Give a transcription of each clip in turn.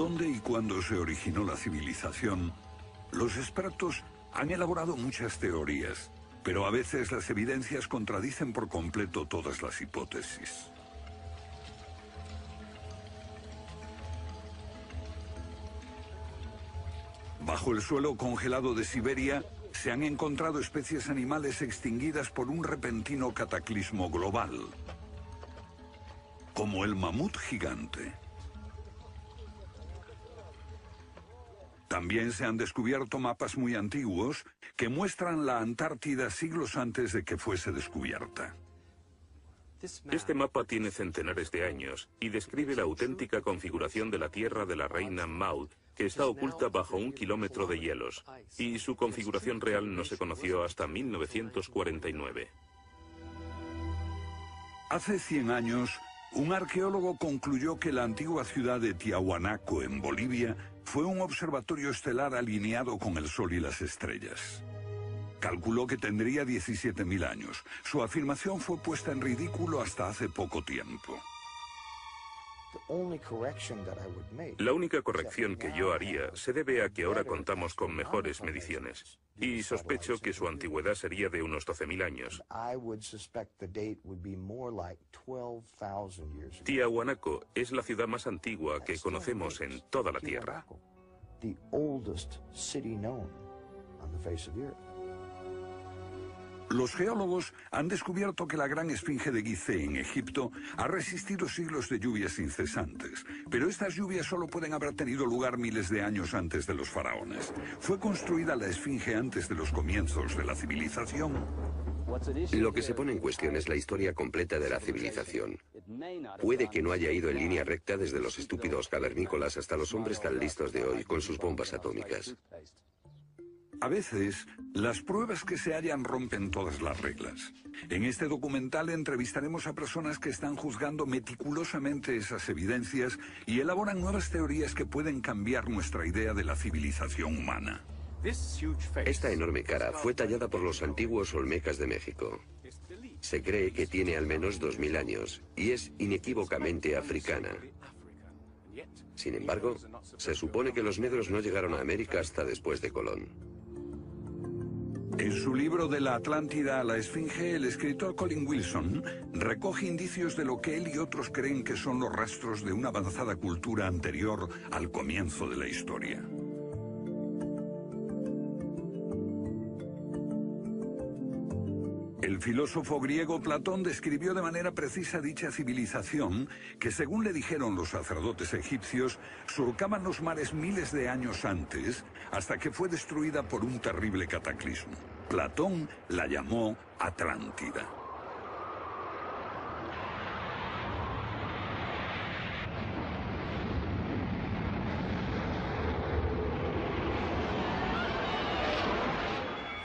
dónde y cuándo se originó la civilización, los expertos han elaborado muchas teorías, pero a veces las evidencias contradicen por completo todas las hipótesis. Bajo el suelo congelado de Siberia se han encontrado especies animales extinguidas por un repentino cataclismo global, como el mamut gigante. También se han descubierto mapas muy antiguos que muestran la Antártida siglos antes de que fuese descubierta. Este mapa tiene centenares de años y describe la auténtica configuración de la Tierra de la reina Maud, que está oculta bajo 1 kilómetro de hielos, y su configuración real no se conoció hasta 1949. Hace 100 años, un arqueólogo concluyó que la antigua ciudad de Tiahuanaco, en Bolivia, fue un observatorio estelar alineado con el Sol y las estrellas. Calculó que tendría 17.000 años. Su afirmación fue puesta en ridículo hasta hace poco tiempo. La única corrección que yo haría se debe a que ahora contamos con mejores mediciones, y sospecho que su antigüedad sería de unos 12.000 años. Tiahuanaco es la ciudad más antigua que conocemos en toda la Tierra. Los geólogos han descubierto que la gran esfinge de Gizeh en Egipto ha resistido siglos de lluvias incesantes, pero estas lluvias solo pueden haber tenido lugar miles de años antes de los faraones. ¿Fue construida la esfinge antes de los comienzos de la civilización? Lo que se pone en cuestión es la historia completa de la civilización. Puede que no haya ido en línea recta desde los estúpidos cavernícolas hasta los hombres tan listos de hoy con sus bombas atómicas. A veces, las pruebas que se hallan rompen todas las reglas. En este documental entrevistaremos a personas que están juzgando meticulosamente esas evidencias y elaboran nuevas teorías que pueden cambiar nuestra idea de la civilización humana. Esta enorme cara fue tallada por los antiguos olmecas de México. Se cree que tiene al menos 2000 años y es inequívocamente africana. Sin embargo, se supone que los negros no llegaron a América hasta después de Colón. En su libro De la Atlántida a la Esfinge, el escritor Colin Wilson recoge indicios de lo que él y otros creen que son los rastros de una avanzada cultura anterior al comienzo de la historia. El filósofo griego Platón describió de manera precisa dicha civilización que, según le dijeron los sacerdotes egipcios, surcaban los mares miles de años antes, hasta que fue destruida por un terrible cataclismo. Platón la llamó Atlántida.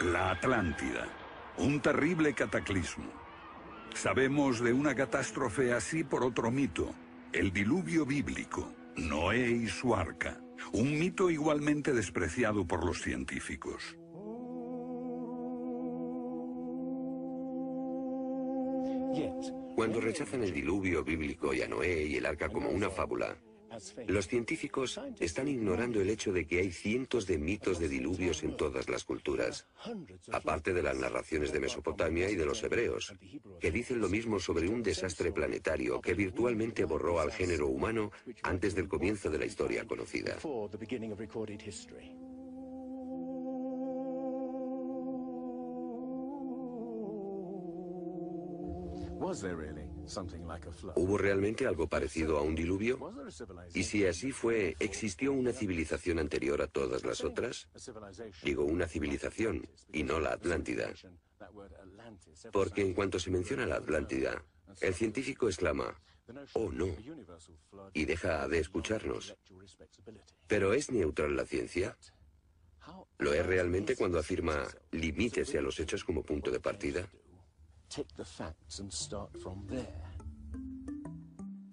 La Atlántida. Un terrible cataclismo. Sabemos de una catástrofe así por otro mito, el diluvio bíblico, Noé y su arca, un mito igualmente despreciado por los científicos. Cuando rechazan el diluvio bíblico y a Noé y el arca como una fábula, los científicos están ignorando el hecho de que hay cientos de mitos de diluvios en todas las culturas, aparte de las narraciones de Mesopotamia y de los hebreos, que dicen lo mismo sobre un desastre planetario que virtualmente borró al género humano antes del comienzo de la historia conocida. ¿Hubo realmente algo parecido a un diluvio? Y si así fue, ¿existió una civilización anterior a todas las otras? Digo una civilización, y no la Atlántida. Porque en cuanto se menciona la Atlántida, el científico exclama, «Oh, no», y deja de escucharnos. ¿Pero es neutral la ciencia? ¿Lo es realmente cuando afirma «limítese a los hechos como punto de partida»?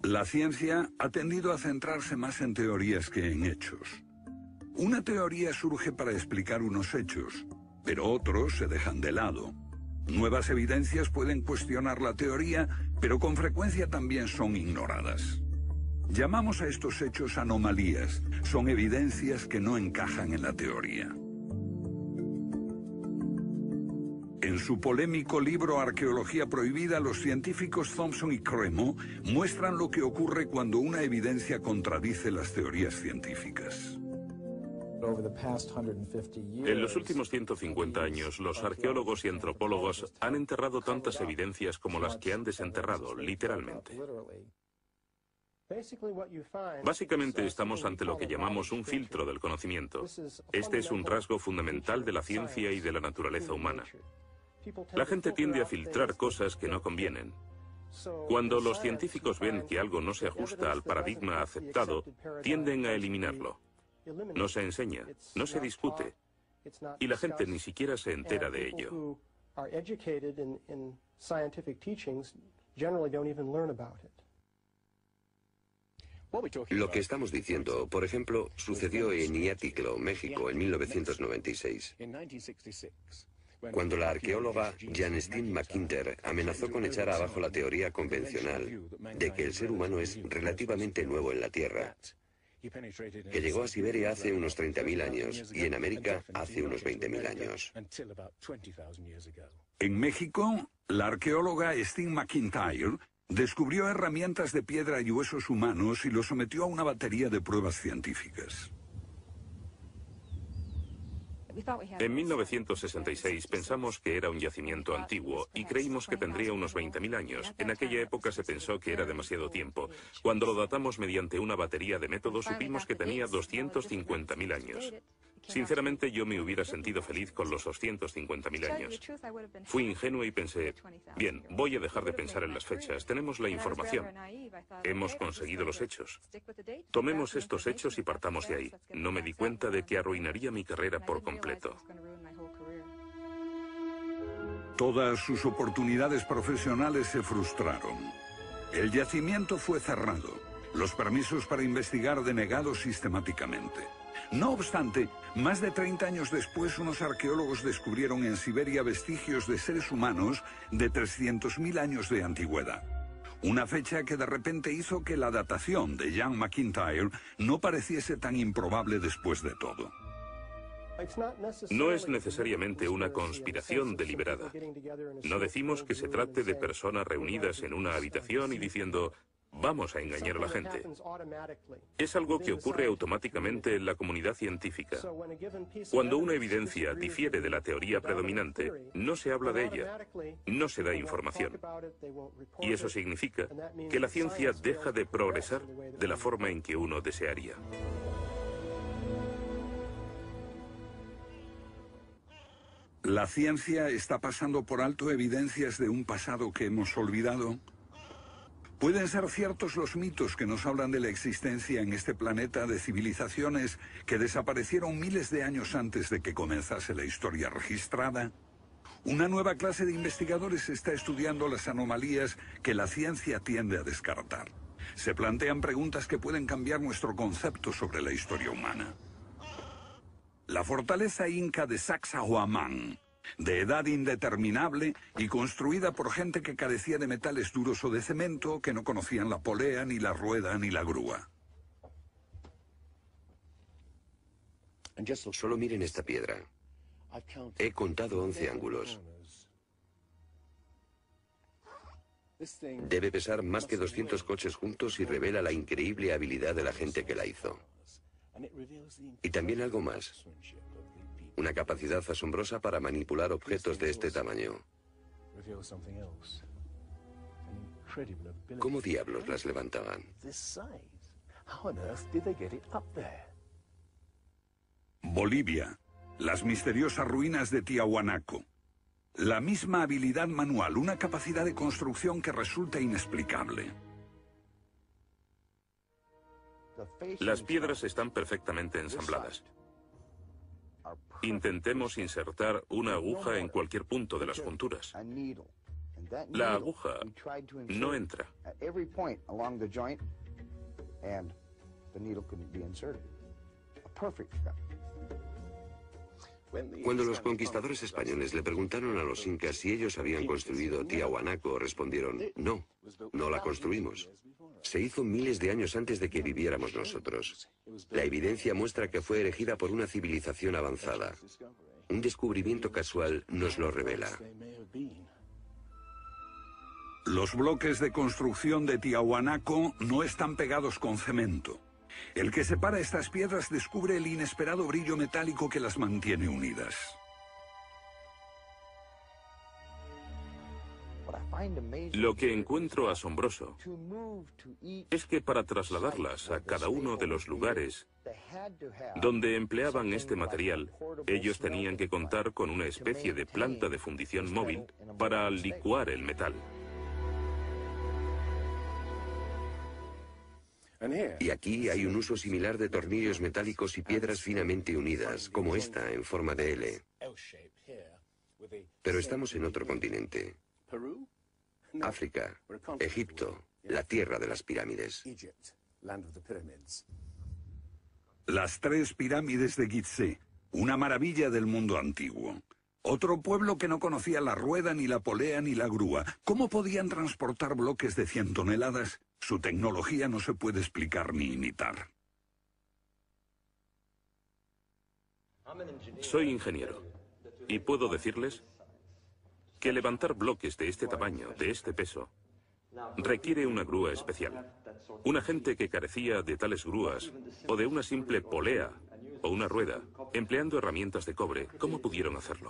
La ciencia ha tendido a centrarse más en teorías que en hechos. Una teoría surge para explicar unos hechos, pero otros se dejan de lado. Nuevas evidencias pueden cuestionar la teoría, pero con frecuencia también son ignoradas. Llamamos a estos hechos anomalías. Son evidencias que no encajan en la teoría. En su polémico libro Arqueología Prohibida, los científicos Thompson y Cremo muestran lo que ocurre cuando una evidencia contradice las teorías científicas. En los últimos 150 años, los arqueólogos y antropólogos han enterrado tantas evidencias como las que han desenterrado, literalmente. Básicamente estamos ante lo que llamamos un filtro del conocimiento. Este es un rasgo fundamental de la ciencia y de la naturaleza humana. La gente tiende a filtrar cosas que no convienen. Cuando los científicos ven que algo no se ajusta al paradigma aceptado, tienden a eliminarlo. No se enseña, no se discute, y la gente ni siquiera se entera de ello. Lo que estamos diciendo, por ejemplo, sucedió en Iatliclo, México, en 1996. Cuando la arqueóloga Janestine McIntyre amenazó con echar abajo la teoría convencional de que el ser humano es relativamente nuevo en la Tierra, que llegó a Siberia hace unos 30.000 años y en América hace unos 20.000 años. En México, la arqueóloga Stine McIntyre descubrió herramientas de piedra y huesos humanos y los sometió a una batería de pruebas científicas. En 1966 pensamos que era un yacimiento antiguo y creímos que tendría unos 20.000 años. En aquella época se pensó que era demasiado tiempo. Cuando lo datamos mediante una batería de métodos supimos que tenía 250.000 años. Sinceramente yo me hubiera sentido feliz con los 250.000 años. Fui ingenuo y pensé, bien, voy a dejar de pensar en las fechas. Tenemos la información. Hemos conseguido los hechos. Tomemos estos hechos y partamos de ahí. No me di cuenta de que arruinaría mi carrera por completo. Todas sus oportunidades profesionales se frustraron. El yacimiento fue cerrado. Los permisos para investigar denegados sistemáticamente. No obstante, más de 30 años después, unos arqueólogos descubrieron en Siberia vestigios de seres humanos de 300.000 años de antigüedad. Una fecha que de repente hizo que la datación de Jan McIntyre no pareciese tan improbable después de todo. No es necesariamente una conspiración deliberada. No decimos que se trate de personas reunidas en una habitación y diciendo, vamos a engañar a la gente. Es algo que ocurre automáticamente en la comunidad científica. Cuando una evidencia difiere de la teoría predominante, no se habla de ella, no se da información. Y eso significa que la ciencia deja de progresar de la forma en que uno desearía. ¿La ciencia está pasando por alto evidencias de un pasado que hemos olvidado? ¿Pueden ser ciertos los mitos que nos hablan de la existencia en este planeta de civilizaciones que desaparecieron miles de años antes de que comenzase la historia registrada? Una nueva clase de investigadores está estudiando las anomalías que la ciencia tiende a descartar. Se plantean preguntas que pueden cambiar nuestro concepto sobre la historia humana. La fortaleza inca de Sacsayhuamán, de edad indeterminable y construida por gente que carecía de metales duros o de cemento, que no conocían la polea, ni la rueda, ni la grúa. Solo miren esta piedra. He contado 11 ángulos. Debe pesar más que 200 coches juntos y revela la increíble habilidad de la gente que la hizo. Y también algo más. Una capacidad asombrosa para manipular objetos de este tamaño. ¿Cómo diablos las levantaban? Bolivia. Las misteriosas ruinas de Tiahuanaco. La misma habilidad manual, una capacidad de construcción que resulta inexplicable. Las piedras están perfectamente ensambladas. Intentemos insertar una aguja en cualquier punto de las junturas. La aguja no entra. Cuando los conquistadores españoles le preguntaron a los incas si ellos habían construido Tiahuanaco, respondieron, no, no la construimos. Se hizo miles de años antes de que viviéramos nosotros. La evidencia muestra que fue erigida por una civilización avanzada. Un descubrimiento casual nos lo revela. Los bloques de construcción de Tiahuanaco no están pegados con cemento. El que separa estas piedras descubre el inesperado brillo metálico que las mantiene unidas. Lo que encuentro asombroso es que para trasladarlas a cada uno de los lugares donde empleaban este material, ellos tenían que contar con una especie de planta de fundición móvil para licuar el metal. Y aquí hay un uso similar de tornillos metálicos y piedras finamente unidas, como esta en forma de L. Pero estamos en otro continente. África, Egipto, la tierra de las pirámides. Las 3 pirámides de Gizeh, una maravilla del mundo antiguo. Otro pueblo que no conocía la rueda, ni la polea, ni la grúa. ¿Cómo podían transportar bloques de 100 toneladas? Su tecnología no se puede explicar ni imitar. Soy ingeniero y puedo decirles que levantar bloques de este tamaño, de este peso, requiere una grúa especial. Una gente que carecía de tales grúas, o de una simple polea, o una rueda, empleando herramientas de cobre, ¿cómo pudieron hacerlo?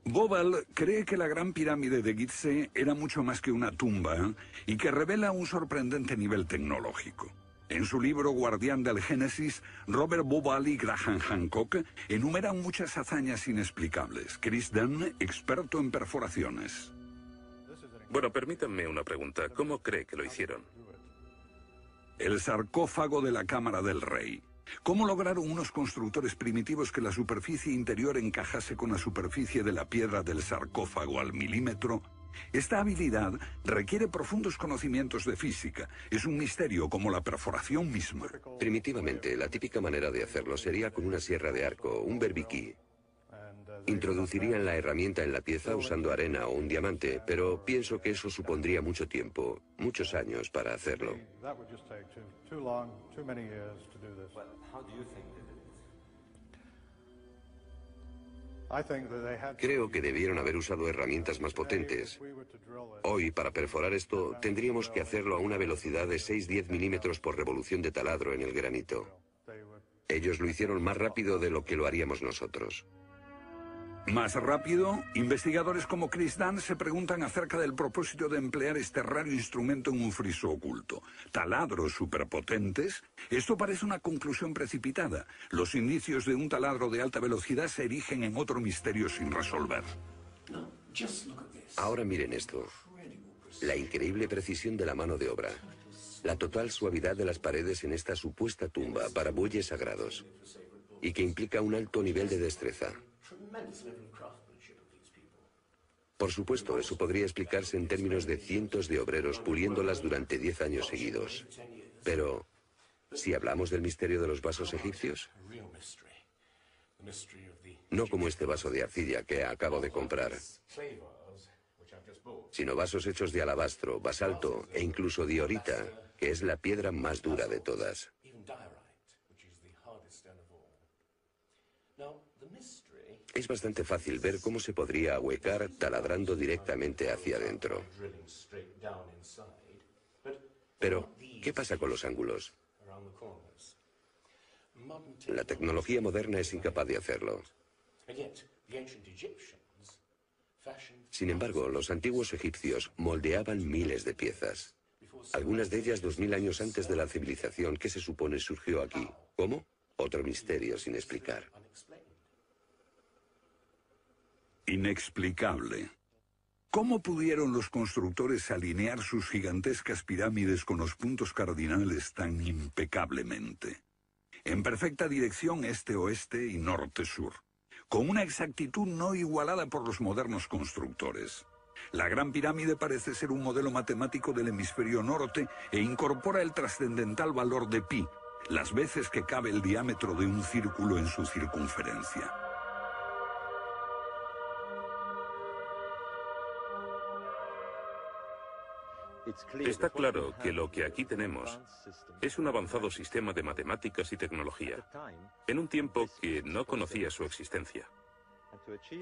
Bobal cree que la Gran Pirámide de Gizeh era mucho más que una tumba y que revela un sorprendente nivel tecnológico. En su libro Guardián del Génesis, Robert Bobal y Graham Hancock enumeran muchas hazañas inexplicables. Chris Dunn, experto en perforaciones. Bueno, permítanme una pregunta. ¿Cómo cree que lo hicieron? El sarcófago de la Cámara del Rey. ¿Cómo lograron unos constructores primitivos que la superficie interior encajase con la superficie de la piedra del sarcófago al milímetro? Esta habilidad requiere profundos conocimientos de física. Es un misterio como la perforación misma. Primitivamente, la típica manera de hacerlo sería con una sierra de arco, un berbiquí. Introducirían la herramienta en la pieza usando arena o un diamante, pero pienso que eso supondría mucho tiempo, muchos años para hacerlo. Creo que debieron haber usado herramientas más potentes. Hoy, para perforar esto, tendríamos que hacerlo a una velocidad de 6-10 milímetros por revolución de taladro en el granito. Ellos lo hicieron más rápido de lo que lo haríamos nosotros. Más rápido, investigadores como Chris Dunn se preguntan acerca del propósito de emplear este raro instrumento en un friso oculto. ¿Taladros superpotentes? Esto parece una conclusión precipitada. Los indicios de un taladro de alta velocidad se erigen en otro misterio sin resolver. Ahora miren esto. La increíble precisión de la mano de obra. La total suavidad de las paredes en esta supuesta tumba para bueyes sagrados. Y que implica un alto nivel de destreza. Por supuesto, eso podría explicarse en términos de cientos de obreros puliéndolas durante 10 años seguidos. Pero, ¿si hablamos del misterio de los vasos egipcios? No como este vaso de arcilla que acabo de comprar, sino vasos hechos de alabastro, basalto e incluso diorita, que es la piedra más dura de todas. Es bastante fácil ver cómo se podría ahuecar taladrando directamente hacia adentro. Pero, ¿qué pasa con los ángulos? La tecnología moderna es incapaz de hacerlo. Sin embargo, los antiguos egipcios moldeaban miles de piezas. Algunas de ellas 2000 años antes de la civilización que se supone surgió aquí. ¿Cómo? Otro misterio sin explicar. Inexplicable. ¿Cómo pudieron los constructores alinear sus gigantescas pirámides con los puntos cardinales tan impecablemente? En perfecta dirección este-oeste y norte-sur, con una exactitud no igualada por los modernos constructores. La Gran Pirámide parece ser un modelo matemático del hemisferio norte e incorpora el trascendental valor de pi, las veces que cabe el diámetro de un círculo en su circunferencia. Está claro que lo que aquí tenemos es un avanzado sistema de matemáticas y tecnología, en un tiempo que no conocía su existencia.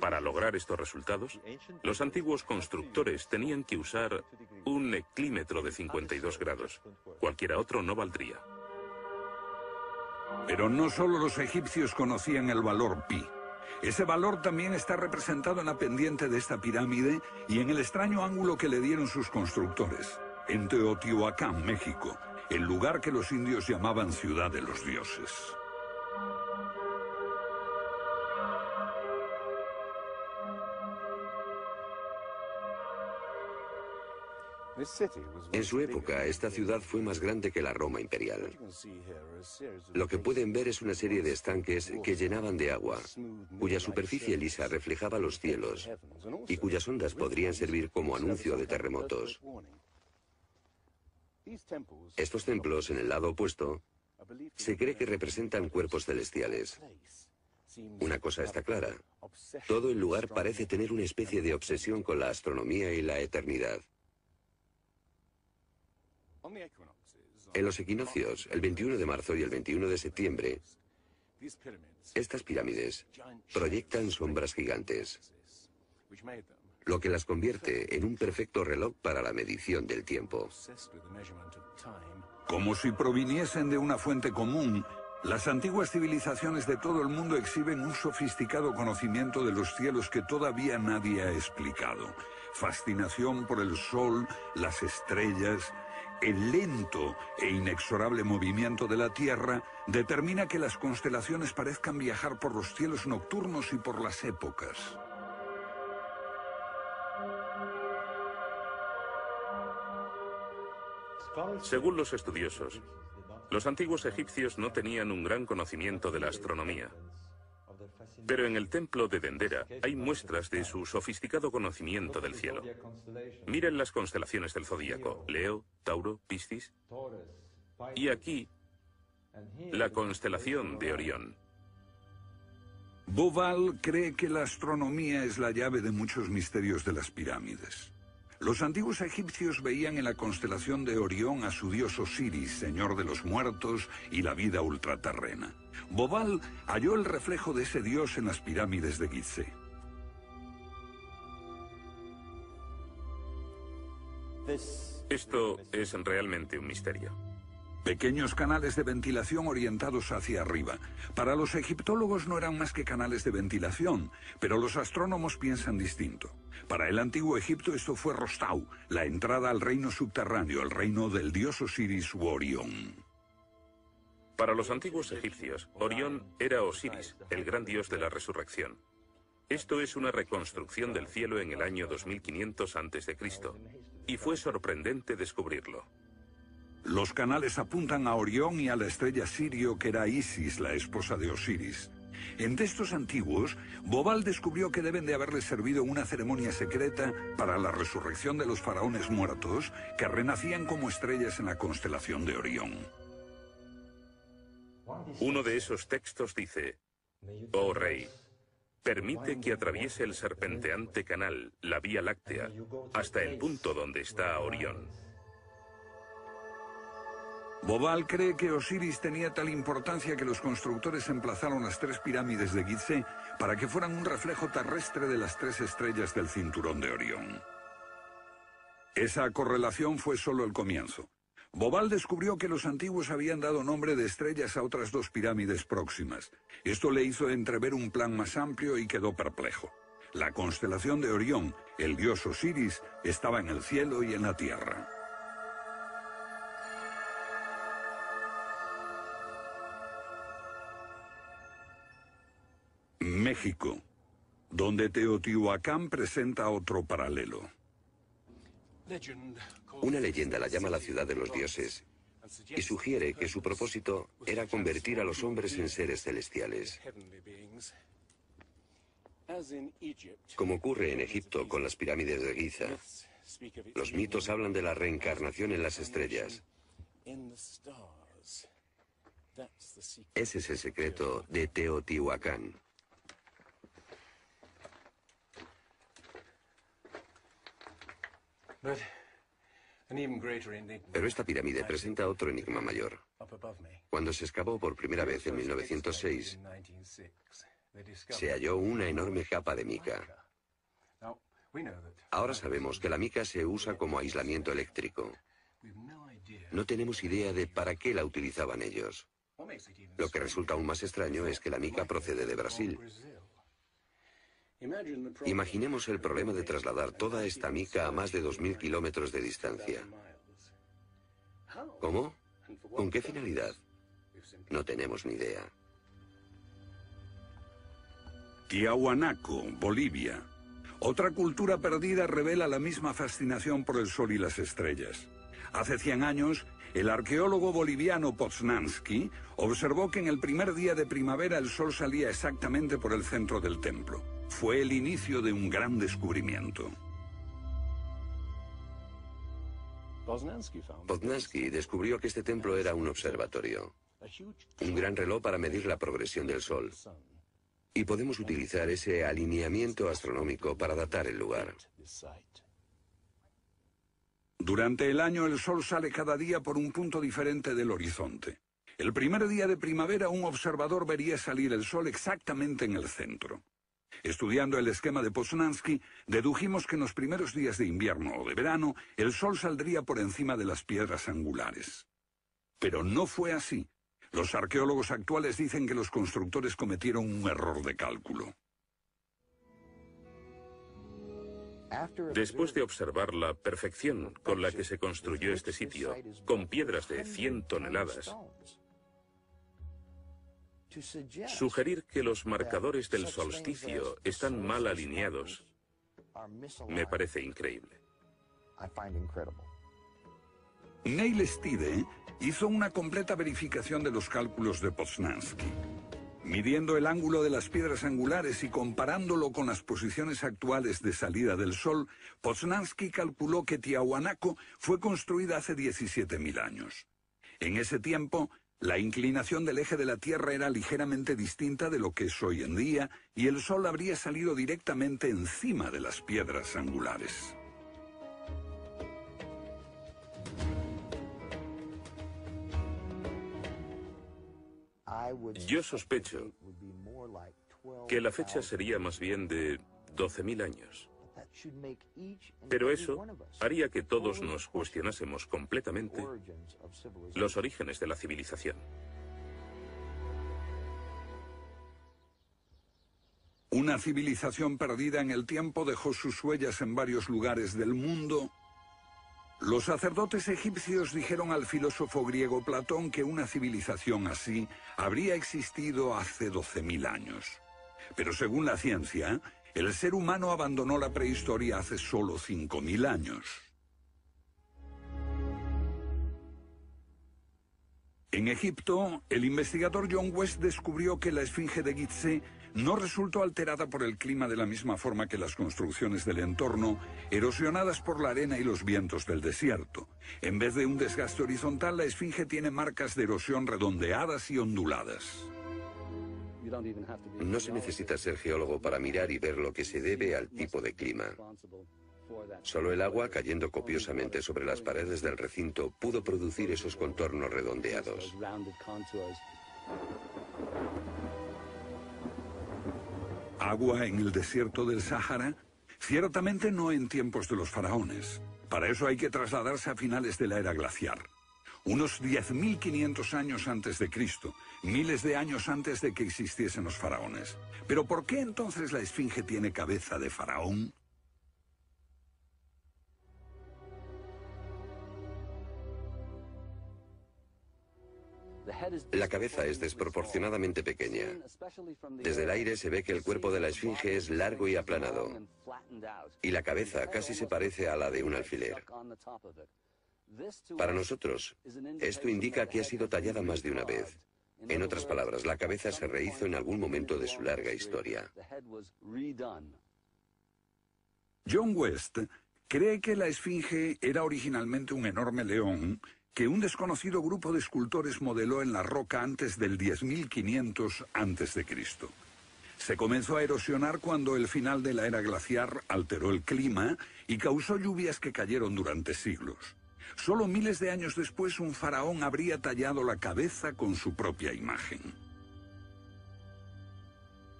Para lograr estos resultados, los antiguos constructores tenían que usar un eclímetro de 52 grados. Cualquiera otro no valdría. Pero no solo los egipcios conocían el valor pi. Ese valor también está representado en la pendiente de esta pirámide y en el extraño ángulo que le dieron sus constructores, en Teotihuacán, México, el lugar que los indios llamaban Ciudad de los Dioses. En su época, esta ciudad fue más grande que la Roma imperial. Lo que pueden ver es una serie de estanques que llenaban de agua, cuya superficie lisa reflejaba los cielos y cuyas ondas podrían servir como anuncio de terremotos. Estos templos, en el lado opuesto, se cree que representan cuerpos celestiales. Una cosa está clara: todo el lugar parece tener una especie de obsesión con la astronomía y la eternidad. En los equinoccios, el 21 de marzo y el 21 de septiembre, estas pirámides proyectan sombras gigantes, lo que las convierte en un perfecto reloj para la medición del tiempo. Como si proviniesen de una fuente común, las antiguas civilizaciones de todo el mundo exhiben un sofisticado conocimiento de los cielos que todavía nadie ha explicado. Fascinación por el sol, las estrellas. El lento e inexorable movimiento de la Tierra determina que las constelaciones parezcan viajar por los cielos nocturnos y por las épocas. Según los estudiosos, los antiguos egipcios no tenían un gran conocimiento de la astronomía. Pero en el templo de Dendera hay muestras de su sofisticado conocimiento del cielo. Miren las constelaciones del zodíaco: Leo, Tauro, Piscis. Y aquí, la constelación de Orión. Bauval cree que la astronomía es la llave de muchos misterios de las pirámides. Los antiguos egipcios veían en la constelación de Orión a su dios Osiris, señor de los muertos y la vida ultraterrena. Bauval halló el reflejo de ese dios en las pirámides de Gizeh. Esto es realmente un misterio. Pequeños canales de ventilación orientados hacia arriba. Para los egiptólogos no eran más que canales de ventilación, pero los astrónomos piensan distinto. Para el antiguo Egipto esto fue Rostau, la entrada al reino subterráneo, el reino del dios Osiris u Orión. Para los antiguos egipcios, Orión era Osiris, el gran dios de la resurrección. Esto es una reconstrucción del cielo en el año 2500 a.C., y fue sorprendente descubrirlo. Los canales apuntan a Orión y a la estrella Sirio, que era Isis, la esposa de Osiris. En textos antiguos, Bauval descubrió que deben de haberle servido una ceremonia secreta para la resurrección de los faraones muertos, que renacían como estrellas en la constelación de Orión. Uno de esos textos dice: «Oh rey, permite que atraviese el serpenteante canal, la Vía Láctea, hasta el punto donde está Orión». Bauval cree que Osiris tenía tal importancia que los constructores emplazaron las tres pirámides de Gizeh para que fueran un reflejo terrestre de las tres estrellas del cinturón de Orión. Esa correlación fue solo el comienzo. Bauval descubrió que los antiguos habían dado nombre de estrellas a otras dos pirámides próximas. Esto le hizo entrever un plan más amplio y quedó perplejo. La constelación de Orión, el dios Osiris, estaba en el cielo y en la tierra. México, donde Teotihuacán presenta otro paralelo. Una leyenda la llama la ciudad de los dioses y sugiere que su propósito era convertir a los hombres en seres celestiales. Como ocurre en Egipto con las pirámides de Giza, los mitos hablan de la reencarnación en las estrellas. Ese es el secreto de Teotihuacán. Pero esta pirámide presenta otro enigma mayor. Cuando se excavó por primera vez en 1906, se halló una enorme capa de mica. Ahora sabemos que la mica se usa como aislamiento eléctrico. No tenemos idea de para qué la utilizaban ellos. Lo que resulta aún más extraño es que la mica procede de Brasil. Imaginemos el problema de trasladar toda esta mica a más de 2000 kilómetros de distancia. ¿Cómo? ¿Con qué finalidad? No tenemos ni idea. Tiahuanaco, Bolivia. Otra cultura perdida revela la misma fascinación por el sol y las estrellas. Hace 100 años, el arqueólogo boliviano Poznański observó que en el primer día de primavera el sol salía exactamente por el centro del templo. Fue el inicio de un gran descubrimiento. Poznański descubrió que este templo era un observatorio, un gran reloj para medir la progresión del sol. Y podemos utilizar ese alineamiento astronómico para datar el lugar. Durante el año el sol sale cada día por un punto diferente del horizonte. El primer día de primavera un observador vería salir el sol exactamente en el centro. Estudiando el esquema de Poznański, dedujimos que en los primeros días de invierno o de verano el sol saldría por encima de las piedras angulares. Pero no fue así. Los arqueólogos actuales dicen que los constructores cometieron un error de cálculo. Después de observar la perfección con la que se construyó este sitio, con piedras de 100 toneladas, sugerir que los marcadores del solsticio están mal alineados me parece increíble. Neil Stide hizo una completa verificación de los cálculos de Poznański. Midiendo el ángulo de las piedras angulares y comparándolo con las posiciones actuales de salida del sol, Poznański calculó que Tiahuanaco fue construida hace 17.000 años. En ese tiempo, la inclinación del eje de la Tierra era ligeramente distinta de lo que es hoy en día, y el sol habría salido directamente encima de las piedras angulares. Yo sospecho que la fecha sería más bien de 12.000 años. Pero eso haría que todos nos cuestionásemos completamente los orígenes de la civilización. Una civilización perdida en el tiempo dejó sus huellas en varios lugares del mundo. Los sacerdotes egipcios dijeron al filósofo griego Platón que una civilización así habría existido hace 12.000 años. Pero según la ciencia, el ser humano abandonó la prehistoria hace solo 5.000 años. En Egipto, el investigador John West descubrió que la esfinge de Gizeh no resultó alterada por el clima de la misma forma que las construcciones del entorno, erosionadas por la arena y los vientos del desierto. En vez de un desgaste horizontal, la esfinge tiene marcas de erosión redondeadas y onduladas. No se necesita ser geólogo para mirar y ver lo que se debe al tipo de clima. Solo el agua cayendo copiosamente sobre las paredes del recinto pudo producir esos contornos redondeados. ¿Agua en el desierto del Sáhara? Ciertamente no en tiempos de los faraones. Para eso hay que trasladarse a finales de la era glaciar. Unos 10.500 años antes de Cristo, miles de años antes de que existiesen los faraones. ¿Pero por qué entonces la esfinge tiene cabeza de faraón? La cabeza es desproporcionadamente pequeña. Desde el aire se ve que el cuerpo de la esfinge es largo y aplanado, y la cabeza casi se parece a la de un alfiler. Para nosotros, esto indica que ha sido tallada más de una vez. En otras palabras, la cabeza se rehizo en algún momento de su larga historia. John West cree que la esfinge era originalmente un enorme león que un desconocido grupo de escultores modeló en la roca antes del 10.500 a.C. Se comenzó a erosionar cuando el final de la era glaciar alteró el clima y causó lluvias que cayeron durante siglos. Solo miles de años después un faraón habría tallado la cabeza con su propia imagen.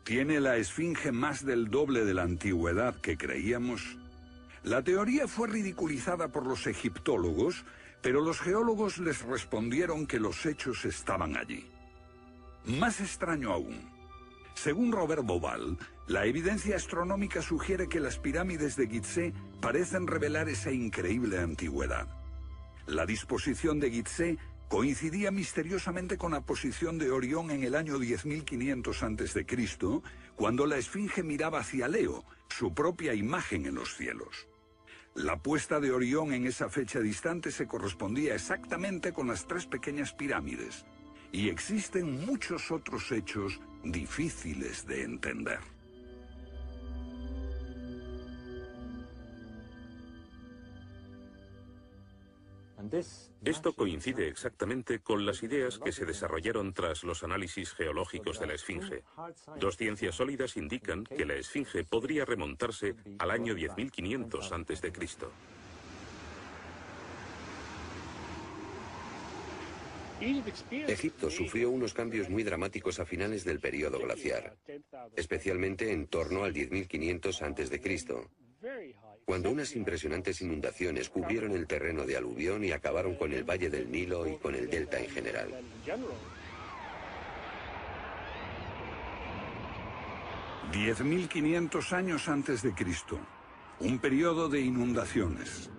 ¿Tiene la esfinge más del doble de la antigüedad que creíamos? La teoría fue ridiculizada por los egiptólogos, pero los geólogos les respondieron que los hechos estaban allí. Más extraño aún, según Robert Bauval, la evidencia astronómica sugiere que las pirámides de Gizeh parecen revelar esa increíble antigüedad. La disposición de Gizeh coincidía misteriosamente con la posición de Orión en el año 10.500 a.C., cuando la esfinge miraba hacia Leo, su propia imagen en los cielos. La puesta de Orión en esa fecha distante se correspondía exactamente con las tres pequeñas pirámides, y existen muchos otros hechos difíciles de entender. Esto coincide exactamente con las ideas que se desarrollaron tras los análisis geológicos de la esfinge. Dos ciencias sólidas indican que la esfinge podría remontarse al año 10.500 a.C. Egipto sufrió unos cambios muy dramáticos a finales del período glaciar, especialmente en torno al 10.500 a.C., cuando unas impresionantes inundaciones cubrieron el terreno de aluvión y acabaron con el valle del Nilo y con el delta en general. «10.500 años antes de Cristo, un periodo de inundaciones.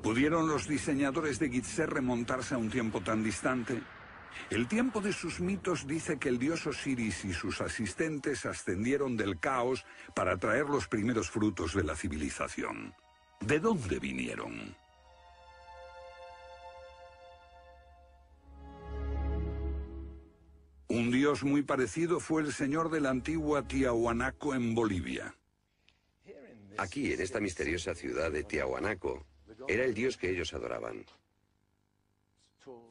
¿Pudieron los diseñadores de Gizeh remontarse a un tiempo tan distante? El tiempo de sus mitos dice que el dios Osiris y sus asistentes ascendieron del caos para traer los primeros frutos de la civilización. ¿De dónde vinieron? Un dios muy parecido fue el señor de la antigua Tiahuanaco en Bolivia. Aquí, en esta misteriosa ciudad de Tiahuanaco, era el dios que ellos adoraban.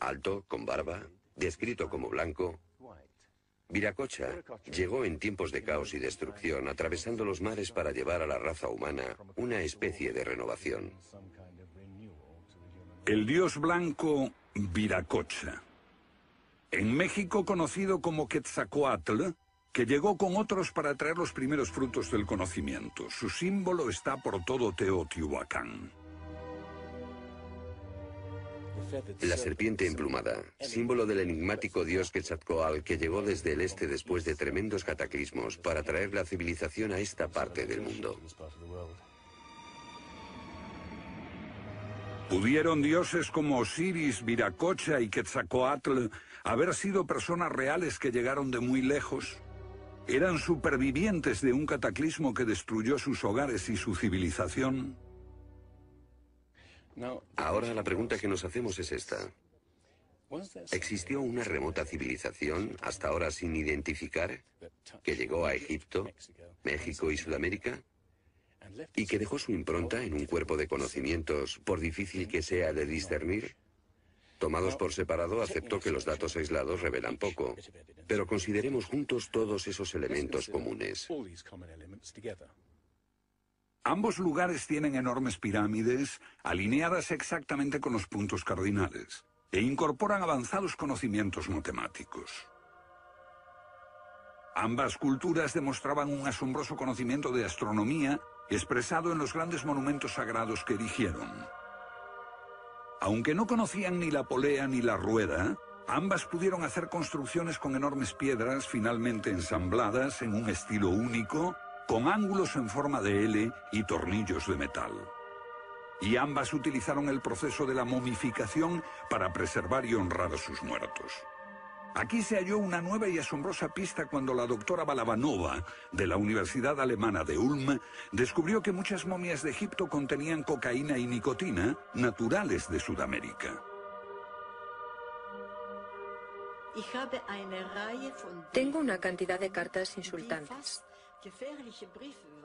Alto, con barba, descrito como blanco, Viracocha llegó en tiempos de caos y destrucción, atravesando los mares para llevar a la raza humana una especie de renovación. El dios blanco Viracocha. En México conocido como Quetzalcóatl, que llegó con otros para traer los primeros frutos del conocimiento. Su símbolo está por todo Teotihuacán. La serpiente emplumada, símbolo del enigmático dios Quetzalcóatl que llegó desde el este después de tremendos cataclismos para traer la civilización a esta parte del mundo. ¿Pudieron dioses como Osiris, Viracocha y Quetzalcóatl haber sido personas reales que llegaron de muy lejos? ¿Eran supervivientes de un cataclismo que destruyó sus hogares y su civilización? Ahora la pregunta que nos hacemos es esta. ¿Existió una remota civilización, hasta ahora sin identificar, que llegó a Egipto, México y Sudamérica? ¿Y que dejó su impronta en un cuerpo de conocimientos, por difícil que sea de discernir? Tomados por separado, acepto que los datos aislados revelan poco, pero consideremos juntos todos esos elementos comunes. Ambos lugares tienen enormes pirámides, alineadas exactamente con los puntos cardinales, e incorporan avanzados conocimientos matemáticos. Ambas culturas demostraban un asombroso conocimiento de astronomía, expresado en los grandes monumentos sagrados que erigieron. Aunque no conocían ni la polea ni la rueda, ambas pudieron hacer construcciones con enormes piedras finalmente ensambladas en un estilo único, con ángulos en forma de L y tornillos de metal. Y ambas utilizaron el proceso de la momificación para preservar y honrar a sus muertos. Aquí se halló una nueva y asombrosa pista cuando la doctora Balabanova, de la Universidad Alemana de Ulm, descubrió que muchas momias de Egipto contenían cocaína y nicotina, naturales de Sudamérica. Tengo una cantidad de cartas insultantes.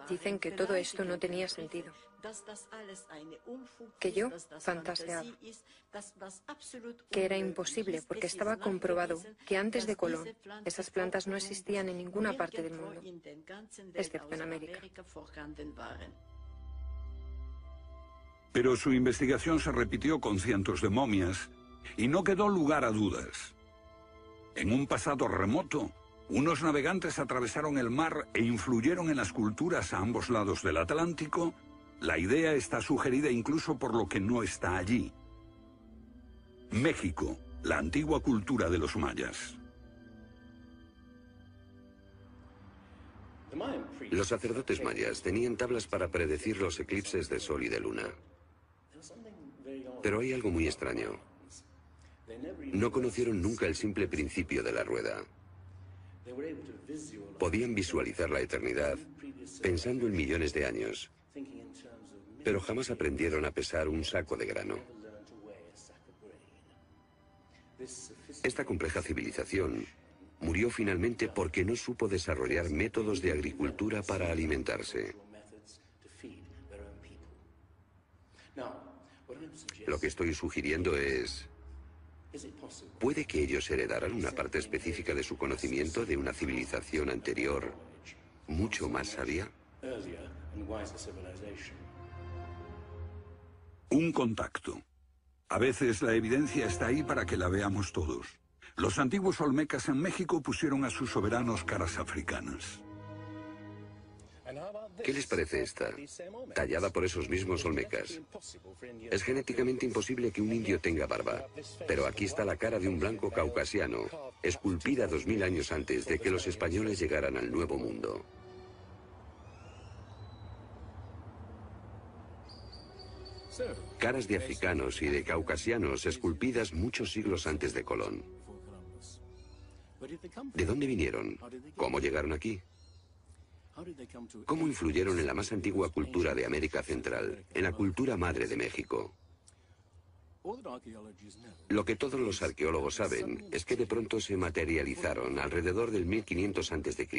Dicen que todo esto no tenía sentido, que yo fantaseaba, que era imposible porque estaba comprobado que antes de Colón esas plantas no existían en ninguna parte del mundo, excepto en América. Pero su investigación se repitió con cientos de momias y no quedó lugar a dudas. En un pasado remoto, unos navegantes atravesaron el mar e influyeron en las culturas a ambos lados del Atlántico. La idea está sugerida incluso por lo que no está allí. México, la antigua cultura de los mayas. Los sacerdotes mayas tenían tablas para predecir los eclipses de sol y de luna. Pero hay algo muy extraño. No conocieron nunca el simple principio de la rueda. Podían visualizar la eternidad pensando en millones de años, pero jamás aprendieron a pesar un saco de grano. Esta compleja civilización murió finalmente porque no supo desarrollar métodos de agricultura para alimentarse. Lo que estoy sugiriendo es... ¿puede que ellos heredaran una parte específica de su conocimiento de una civilización anterior, mucho más sabia? Un contacto. A veces la evidencia está ahí para que la veamos todos. Los antiguos olmecas en México pusieron a sus soberanos caras africanas. ¿Qué les parece esta? Tallada por esos mismos olmecas. Es genéticamente imposible que un indio tenga barba, pero aquí está la cara de un blanco caucasiano, esculpida 2000 años antes de que los españoles llegaran al Nuevo Mundo. Caras de africanos y de caucasianos esculpidas muchos siglos antes de Colón. ¿De dónde vinieron? ¿Cómo llegaron aquí? ¿Cómo influyeron en la más antigua cultura de América Central, en la cultura madre de México? Lo que todos los arqueólogos saben es que de pronto se materializaron alrededor del 1500 a.C.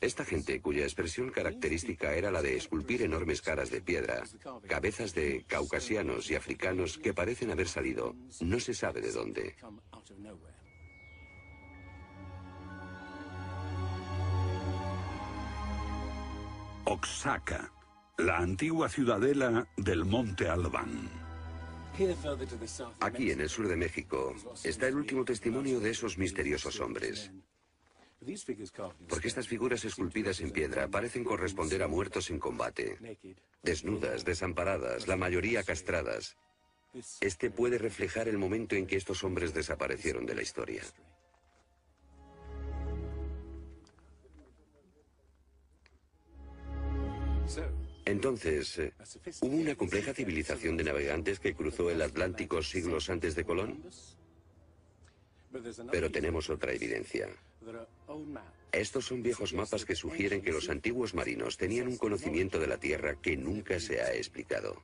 Esta gente, cuya expresión característica era la de esculpir enormes caras de piedra, cabezas de caucasianos y africanos que parecen haber salido, no se sabe de dónde. Oaxaca, la antigua ciudadela del Monte Albán. Aquí, en el sur de México, está el último testimonio de esos misteriosos hombres. Porque estas figuras esculpidas en piedra parecen corresponder a muertos en combate. Desnudas, desamparadas, la mayoría castradas. Este puede reflejar el momento en que estos hombres desaparecieron de la historia. Entonces, ¿hubo una compleja civilización de navegantes que cruzó el Atlántico siglos antes de Colón? Pero tenemos otra evidencia. Estos son viejos mapas que sugieren que los antiguos marinos tenían un conocimiento de la Tierra que nunca se ha explicado.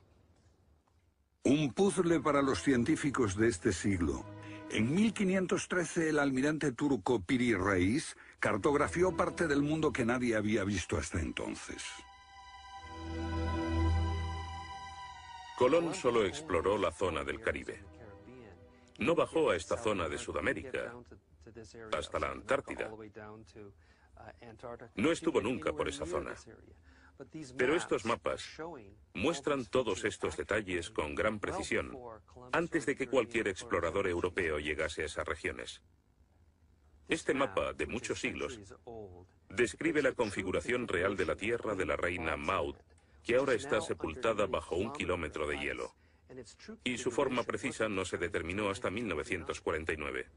Un puzzle para los científicos de este siglo. En 1513 el almirante turco Piri Reis cartografió parte del mundo que nadie había visto hasta entonces. Colón solo exploró la zona del Caribe. No bajó a esta zona de Sudamérica, hasta la Antártida. No estuvo nunca por esa zona. Pero estos mapas muestran todos estos detalles con gran precisión, antes de que cualquier explorador europeo llegase a esas regiones. Este mapa, de muchos siglos, describe la configuración real de la tierra de la reina Maud, que ahora está sepultada bajo 1 kilómetro de hielo. Y su forma precisa no se determinó hasta 1949.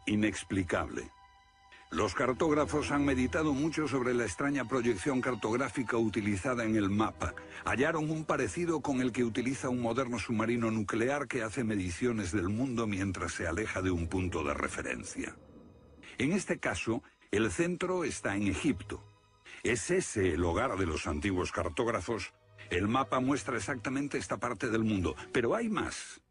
Inexplicable. Los cartógrafos han meditado mucho sobre la extraña proyección cartográfica utilizada en el mapa. Hallaron un parecido con el que utiliza un moderno submarino nuclear que hace mediciones del mundo mientras se aleja de un punto de referencia. En este caso, el centro está en Egipto. ¿Es ese el hogar de los antiguos cartógrafos? El mapa muestra exactamente esta parte del mundo, pero hay más.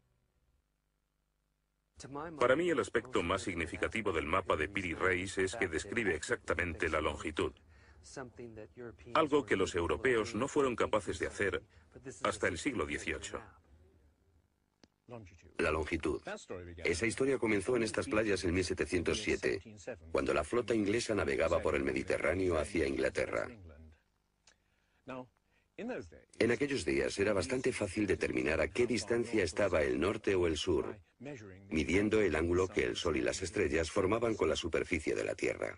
Para mí el aspecto más significativo del mapa de Piri Reis es que describe exactamente la longitud. Algo que los europeos no fueron capaces de hacer hasta el siglo XVIII. La longitud. Esa historia comenzó en estas playas en 1707, cuando la flota inglesa navegaba por el Mediterráneo hacia Inglaterra. En aquellos días era bastante fácil determinar a qué distancia estaba el norte o el sur, midiendo el ángulo que el Sol y las estrellas formaban con la superficie de la Tierra.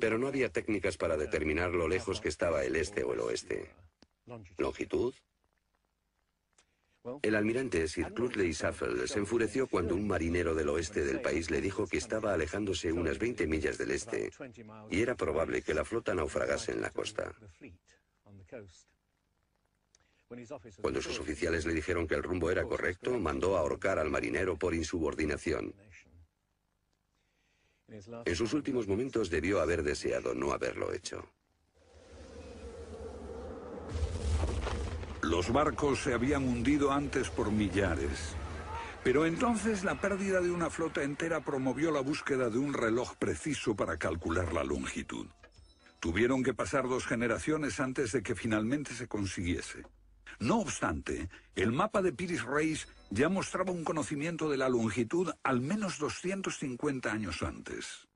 Pero no había técnicas para determinar lo lejos que estaba el este o el oeste. ¿Longitud? El almirante Sir Clutley Safel se enfureció cuando un marinero del oeste del país le dijo que estaba alejándose unas 20 millas del este y era probable que la flota naufragase en la costa. Cuando sus oficiales le dijeron que el rumbo era correcto, mandó ahorcar al marinero por insubordinación. En sus últimos momentos debió haber deseado no haberlo hecho. Los barcos se habían hundido antes por millares. Pero entonces la pérdida de una flota entera promovió la búsqueda de un reloj preciso para calcular la longitud. Tuvieron que pasar 2 generaciones antes de que finalmente se consiguiese. No obstante, el mapa de Piri Reis ya mostraba un conocimiento de la longitud al menos 250 años antes.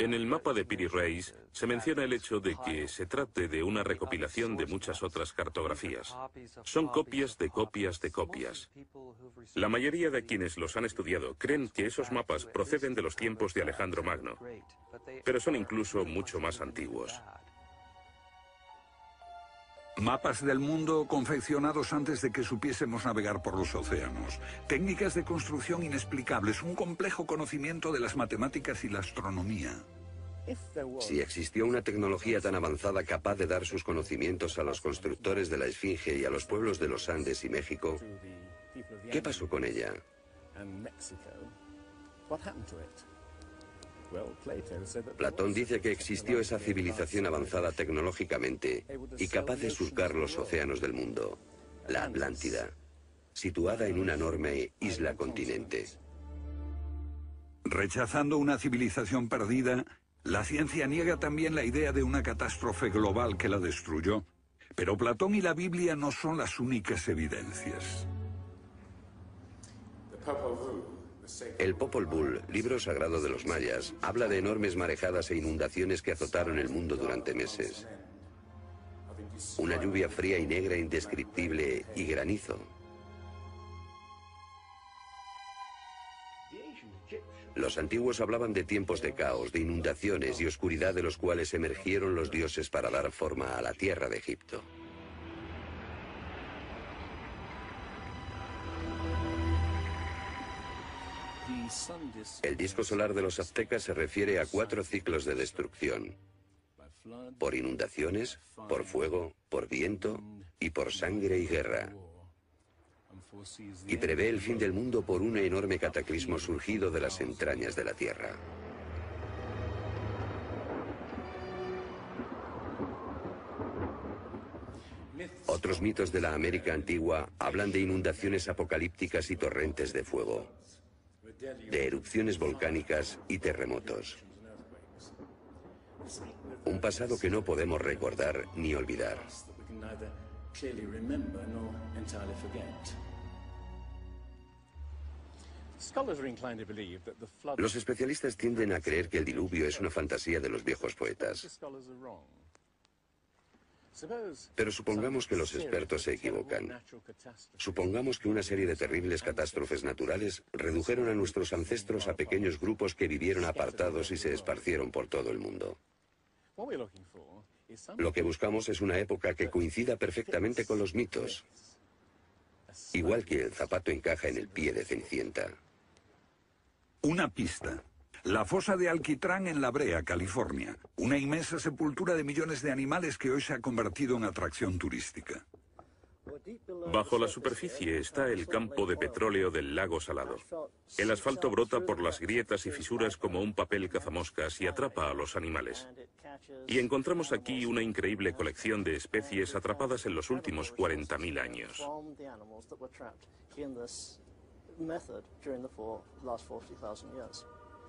En el mapa de Piri Reis se menciona el hecho de que se trate de una recopilación de muchas otras cartografías. Son copias de copias de copias. La mayoría de quienes los han estudiado creen que esos mapas proceden de los tiempos de Alejandro Magno, pero son incluso mucho más antiguos. Mapas del mundo confeccionados antes de que supiésemos navegar por los océanos. Técnicas de construcción inexplicables, un complejo conocimiento de las matemáticas y la astronomía. Si existió una tecnología tan avanzada capaz de dar sus conocimientos a los constructores de la Esfinge y a los pueblos de los Andes y México, ¿qué pasó con ella? Platón dice que existió esa civilización avanzada tecnológicamente y capaz de surcar los océanos del mundo, la Atlántida, situada en una enorme isla-continente. Rechazando una civilización perdida, la ciencia niega también la idea de una catástrofe global que la destruyó. Pero Platón y la Biblia no son las únicas evidencias. El Popol Vuh, libro sagrado de los mayas, habla de enormes marejadas e inundaciones que azotaron el mundo durante meses. Una lluvia fría y negra indescriptible y granizo. Los antiguos hablaban de tiempos de caos, de inundaciones y oscuridad de los cuales emergieron los dioses para dar forma a la tierra de Egipto. El disco solar de los aztecas se refiere a 4 ciclos de destrucción: por inundaciones, por fuego, por viento y por sangre y guerra. Y prevé el fin del mundo por un enorme cataclismo surgido de las entrañas de la tierra. Otros mitos de la América antigua hablan de inundaciones apocalípticas y torrentes de fuego, de erupciones volcánicas y terremotos. Un pasado que no podemos recordar ni olvidar. Los especialistas tienden a creer que el diluvio es una fantasía de los viejos poetas. Pero supongamos que los expertos se equivocan. Supongamos que una serie de terribles catástrofes naturales redujeron a nuestros ancestros a pequeños grupos que vivieron apartados y se esparcieron por todo el mundo. Lo que buscamos es una época que coincida perfectamente con los mitos. Igual que el zapato encaja en el pie de Cenicienta. Una pista. La fosa de Alquitrán en La Brea, California. Una inmensa sepultura de millones de animales que hoy se ha convertido en atracción turística. Bajo la superficie está el campo de petróleo del lago Salado. El asfalto brota por las grietas y fisuras como un papel cazamoscas y atrapa a los animales. Y encontramos aquí una increíble colección de especies atrapadas en los últimos 40.000 años.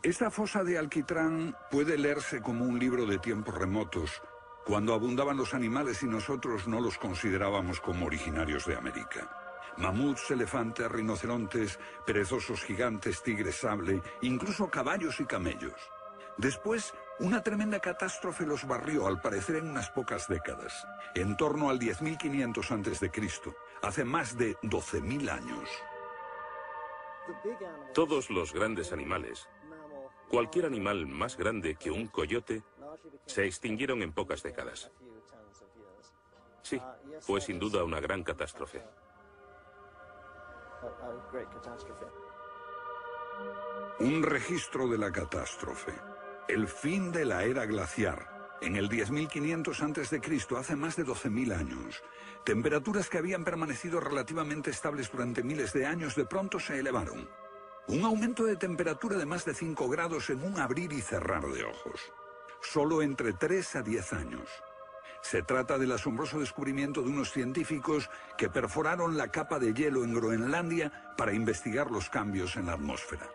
Esta fosa de Alquitrán puede leerse como un libro de tiempos remotos, cuando abundaban los animales y nosotros no los considerábamos como originarios de América. Mamuts, elefantes, rinocerontes, perezosos gigantes, tigres sable, incluso caballos y camellos. Después, una tremenda catástrofe los barrió, al parecer en unas pocas décadas, en torno al 10.500 a.C., hace más de 12.000 años. Todos los grandes animales, cualquier animal más grande que un coyote, se extinguieron en pocas décadas. Sí, fue sin duda una gran catástrofe. Un registro de la catástrofe. El fin de la era glaciar. En el 10.500 a.C., hace más de 12.000 años. Temperaturas que habían permanecido relativamente estables durante miles de años de pronto se elevaron. Un aumento de temperatura de más de 5 grados en un abrir y cerrar de ojos. Solo entre 3 a 10 años. Se trata del asombroso descubrimiento de unos científicos que perforaron la capa de hielo en Groenlandia para investigar los cambios en la atmósfera.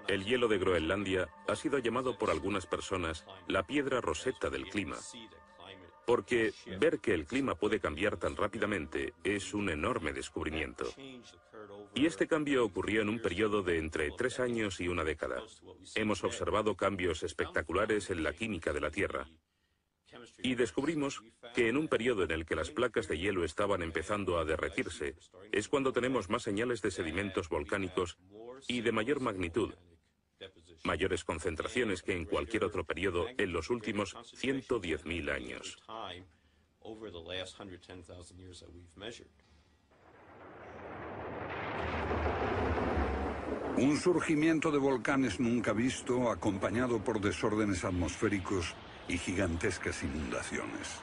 El hielo de Groenlandia ha sido llamado por algunas personas la piedra roseta del clima, porque ver que el clima puede cambiar tan rápidamente es un enorme descubrimiento. Y este cambio ocurrió en un periodo de entre 3 años y una década. Hemos observado cambios espectaculares en la química de la Tierra. Y descubrimos que en un periodo en el que las placas de hielo estaban empezando a derretirse, es cuando tenemos más señales de sedimentos volcánicos y de mayor magnitud, mayores concentraciones que en cualquier otro periodo en los últimos 110.000 años. Un surgimiento de volcanes nunca visto, acompañado por desórdenes atmosféricos y gigantescas inundaciones.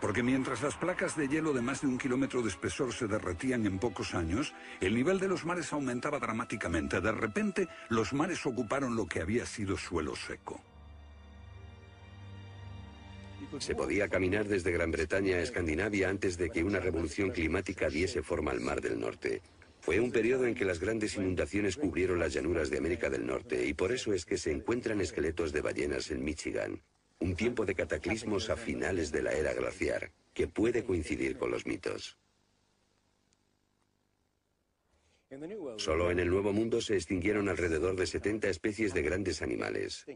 Porque mientras las placas de hielo de más de 1 kilómetro de espesor se derretían en pocos años, el nivel de los mares aumentaba dramáticamente. De repente, los mares ocuparon lo que había sido suelo seco. Se podía caminar desde Gran Bretaña a Escandinavia antes de que una revolución climática diese forma al Mar del Norte. Fue un periodo en que las grandes inundaciones cubrieron las llanuras de América del Norte, y por eso es que se encuentran esqueletos de ballenas en Michigan. Un tiempo de cataclismos a finales de la era glaciar, que puede coincidir con los mitos. Solo en el Nuevo Mundo se extinguieron alrededor de 70 especies de grandes animales.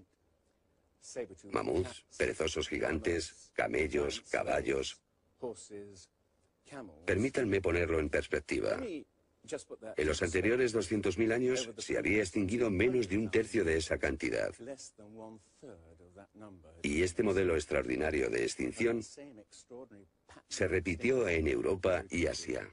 Mamuts, perezosos gigantes, camellos, caballos. Permítanme ponerlo en perspectiva. En los anteriores 200.000 años se había extinguido menos de 1/3 de esa cantidad. Y este modelo extraordinario de extinción se repitió en Europa y Asia.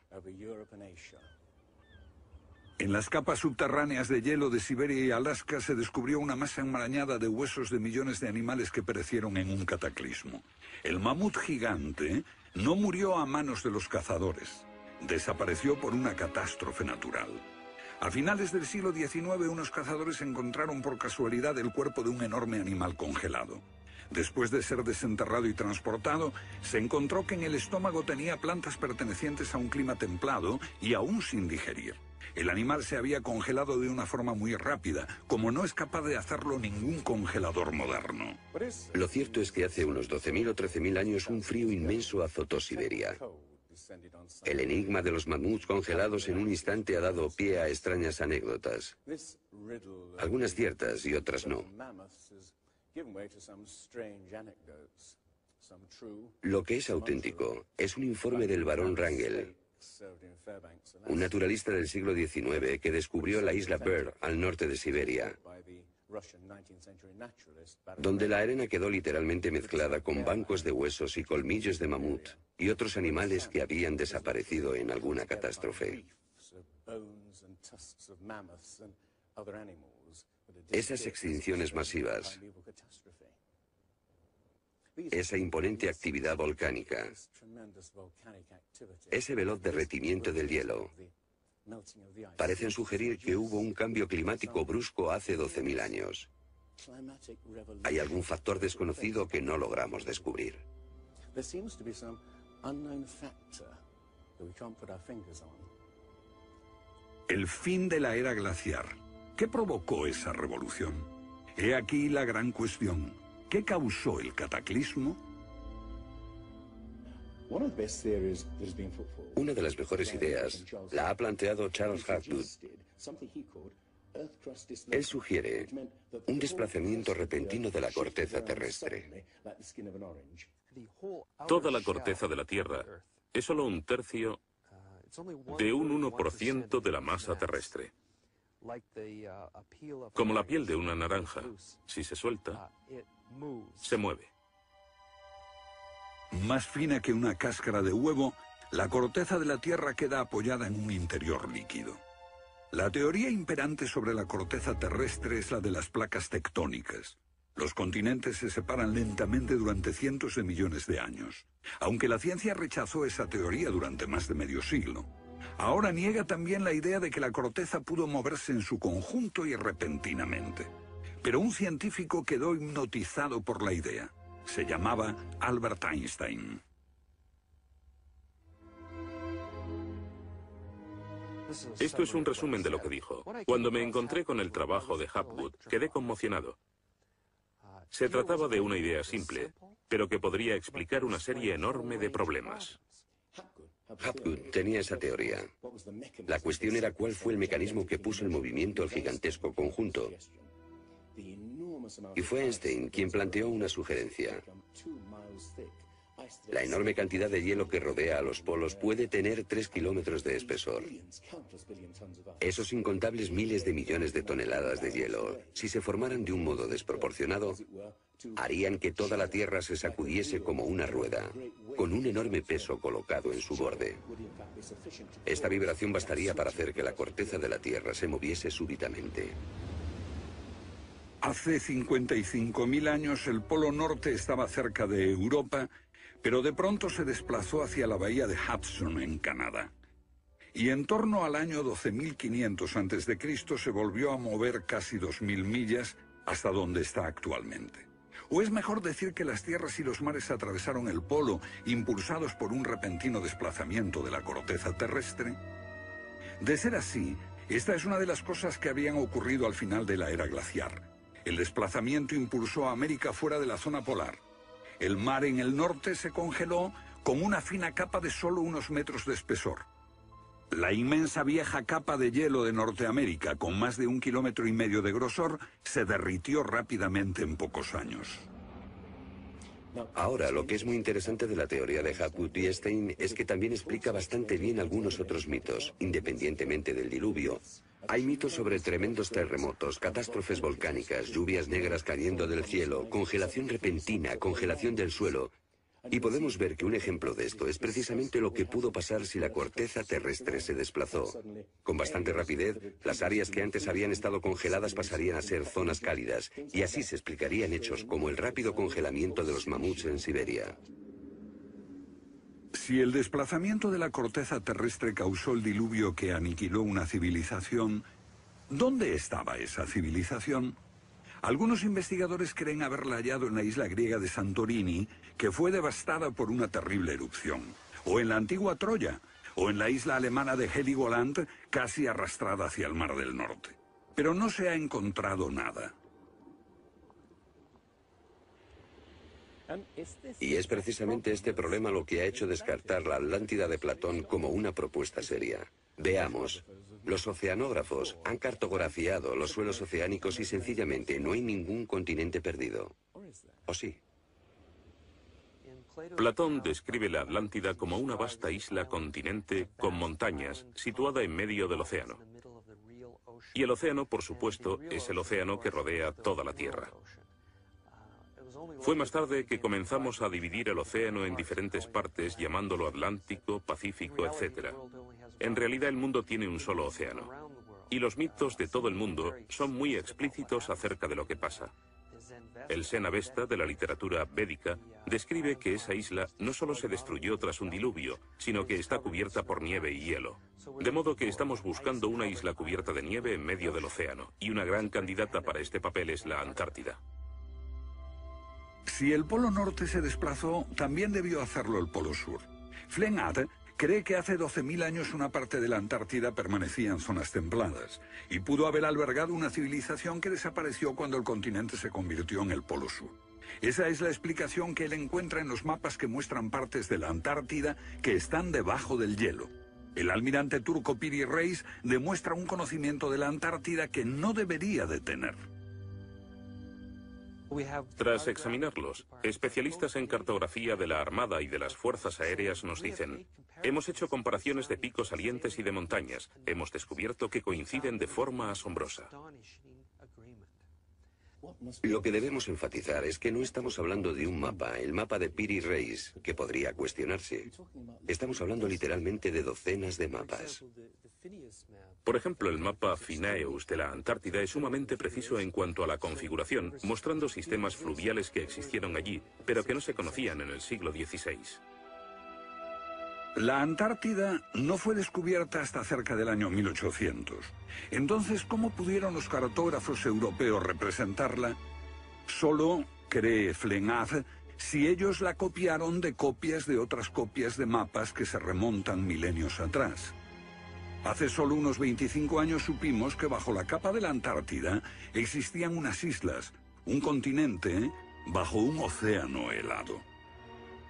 En las capas subterráneas de hielo de Siberia y Alaska se descubrió una masa enmarañada de huesos de millones de animales que perecieron en un cataclismo. El mamut gigante no murió a manos de los cazadores. Desapareció por una catástrofe natural. A finales del siglo XIX, unos cazadores encontraron por casualidad el cuerpo de un enorme animal congelado. Después de ser desenterrado y transportado, se encontró que en el estómago tenía plantas pertenecientes a un clima templado y aún sin digerir. El animal se había congelado de una forma muy rápida, como no es capaz de hacerlo ningún congelador moderno. Lo cierto es que hace unos 12.000 o 13.000 años un frío inmenso azotó Siberia. El enigma de los mamuts congelados en un instante ha dado pie a extrañas anécdotas. Algunas ciertas y otras no. Lo que es auténtico es un informe del barón Wrangel, un naturalista del siglo XIX que descubrió la isla Byrd al norte de Siberia, donde la arena quedó literalmente mezclada con bancos de huesos y colmillos de mamut y otros animales que habían desaparecido en alguna catástrofe. Esas extinciones masivas, esa imponente actividad volcánica, ese veloz derretimiento del hielo, parecen sugerir que hubo un cambio climático brusco hace 12.000 años. Hay algún factor desconocido que no logramos descubrir. El fin de la era glaciar. ¿Qué provocó esa revolución? He aquí la gran cuestión. ¿Qué causó el cataclismo? Una de las mejores ideas la ha planteado Charles Hapgood. Él sugiere un desplazamiento repentino de la corteza terrestre. Toda la corteza de la Tierra es solo un tercio de un 1% de la masa terrestre. Como la piel de una naranja, si se suelta, se mueve. Más fina que una cáscara de huevo, la corteza de la Tierra queda apoyada en un interior líquido. La teoría imperante sobre la corteza terrestre es la de las placas tectónicas. Los continentes se separan lentamente durante cientos de millones de años, aunque la ciencia rechazó esa teoría durante más de medio siglo. Ahora niega también la idea de que la corteza pudo moverse en su conjunto y repentinamente. Pero un científico quedó hipnotizado por la idea. Se llamaba Albert Einstein. Esto es un resumen de lo que dijo. Cuando me encontré con el trabajo de Hapgood, quedé conmocionado. Se trataba de una idea simple, pero que podría explicar una serie enorme de problemas. Hapgood tenía esa teoría. La cuestión era cuál fue el mecanismo que puso en movimiento el gigantesco conjunto. Y fue Einstein quien planteó una sugerencia. La enorme cantidad de hielo que rodea a los polos puede tener 3 kilómetros de espesor. Esos incontables miles de millones de toneladas de hielo, si se formaran de un modo desproporcionado, harían que toda la Tierra se sacudiese como una rueda, con un enorme peso colocado en su borde. Esta vibración bastaría para hacer que la corteza de la Tierra se moviese súbitamente. Hace 55.000 años el Polo Norte estaba cerca de Europa, pero de pronto se desplazó hacia la bahía de Hudson, en Canadá. Y en torno al año 12.500 a.C. se volvió a mover casi 2.000 millas hasta donde está actualmente. O es mejor decir que las tierras y los mares atravesaron el polo, impulsados por un repentino desplazamiento de la corteza terrestre. De ser así, esta es una de las cosas que habían ocurrido al final de la era glaciar. El desplazamiento impulsó a América fuera de la zona polar. El mar en el norte se congeló con una fina capa de solo unos metros de espesor. La inmensa vieja capa de hielo de Norteamérica, con más de 1,5 kilómetros de grosor, se derritió rápidamente en pocos años. Ahora, lo que es muy interesante de la teoría de Hapgood y Einstein es que también explica bastante bien algunos otros mitos, independientemente del diluvio. Hay mitos sobre tremendos terremotos, catástrofes volcánicas, lluvias negras cayendo del cielo, congelación repentina, congelación del suelo. Y podemos ver que un ejemplo de esto es precisamente lo que pudo pasar si la corteza terrestre se desplazó. Con bastante rapidez, las áreas que antes habían estado congeladas pasarían a ser zonas cálidas, y así se explicarían hechos como el rápido congelamiento de los mamuts en Siberia. Si el desplazamiento de la corteza terrestre causó el diluvio que aniquiló una civilización, ¿dónde estaba esa civilización? Algunos investigadores creen haberla hallado en la isla griega de Santorini, que fue devastada por una terrible erupción, o en la antigua Troya, o en la isla alemana de Heligoland, casi arrastrada hacia el Mar del Norte. Pero no se ha encontrado nada. Y es precisamente este problema lo que ha hecho descartar la Atlántida de Platón como una propuesta seria. Veamos. Los oceanógrafos han cartografiado los suelos oceánicos y sencillamente no hay ningún continente perdido. ¿O sí? Platón describe la Atlántida como una vasta isla-continente con montañas situada en medio del océano. Y el océano, por supuesto, es el océano que rodea toda la Tierra. Fue más tarde que comenzamos a dividir el océano en diferentes partes, llamándolo Atlántico, Pacífico, etc. En realidad el mundo tiene un solo océano. Y los mitos de todo el mundo son muy explícitos acerca de lo que pasa. El Zen-Avesta de la literatura védica describe que esa isla no solo se destruyó tras un diluvio, sino que está cubierta por nieve y hielo. De modo que estamos buscando una isla cubierta de nieve en medio del océano, y una gran candidata para este papel es la Antártida. Si el Polo Norte se desplazó, también debió hacerlo el Polo Sur. Flennat cree que hace 12.000 años una parte de la Antártida permanecía en zonas templadas y pudo haber albergado una civilización que desapareció cuando el continente se convirtió en el Polo Sur. Esa es la explicación que él encuentra en los mapas que muestran partes de la Antártida que están debajo del hielo. El almirante turco Piri Reis demuestra un conocimiento de la Antártida que no debería de tener. Tras examinarlos, especialistas en cartografía de la Armada y de las Fuerzas Aéreas nos dicen: hemos hecho comparaciones de picos salientes y de montañas. Hemos descubierto que coinciden de forma asombrosa. Lo que debemos enfatizar es que no estamos hablando de un mapa, el mapa de Piri Reis, que podría cuestionarse. Estamos hablando literalmente de docenas de mapas. Por ejemplo, el mapa Phineus de la Antártida es sumamente preciso en cuanto a la configuración, mostrando sistemas fluviales que existieron allí, pero que no se conocían en el siglo XVI. La Antártida no fue descubierta hasta cerca del año 1800. Entonces, ¿cómo pudieron los cartógrafos europeos representarla? Solo, cree Flenaz, si ellos la copiaron de copias de otras copias de mapas que se remontan milenios atrás. Hace solo unos 25 años supimos que bajo la capa de la Antártida existían unas islas, un continente bajo un océano helado.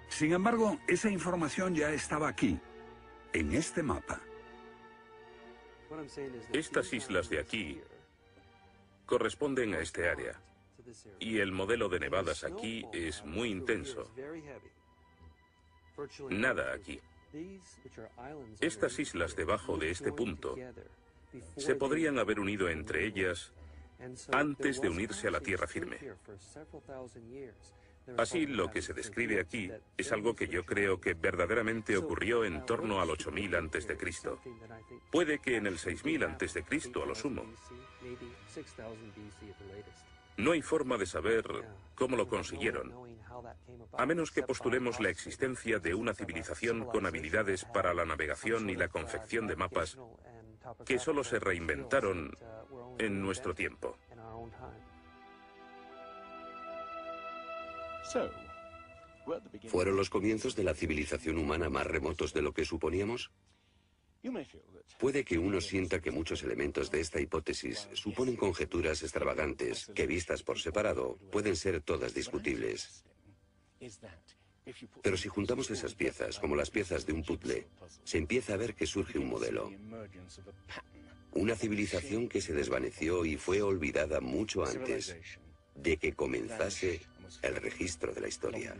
Sin embargo, esa información ya estaba aquí, en este mapa. Estas islas de aquí corresponden a este área, y el modelo de nevadas aquí es muy intenso. Nada aquí. Estas islas debajo de este punto se podrían haber unido entre ellas antes de unirse a la tierra firme. Así, lo que se describe aquí es algo que yo creo que verdaderamente ocurrió en torno al 8000 a.C. Puede que en el 6000 a.C. a lo sumo. No hay forma de saber cómo lo consiguieron, a menos que postulemos la existencia de una civilización con habilidades para la navegación y la confección de mapas que solo se reinventaron en nuestro tiempo. ¿Fueron los comienzos de la civilización humana más remotos de lo que suponíamos? Puede que uno sienta que muchos elementos de esta hipótesis suponen conjeturas extravagantes que, vistas por separado, pueden ser todas discutibles. Pero si juntamos esas piezas, como las piezas de un puzzle, se empieza a ver que surge un modelo. Una civilización que se desvaneció y fue olvidada mucho antes de que comenzase el registro de la historia.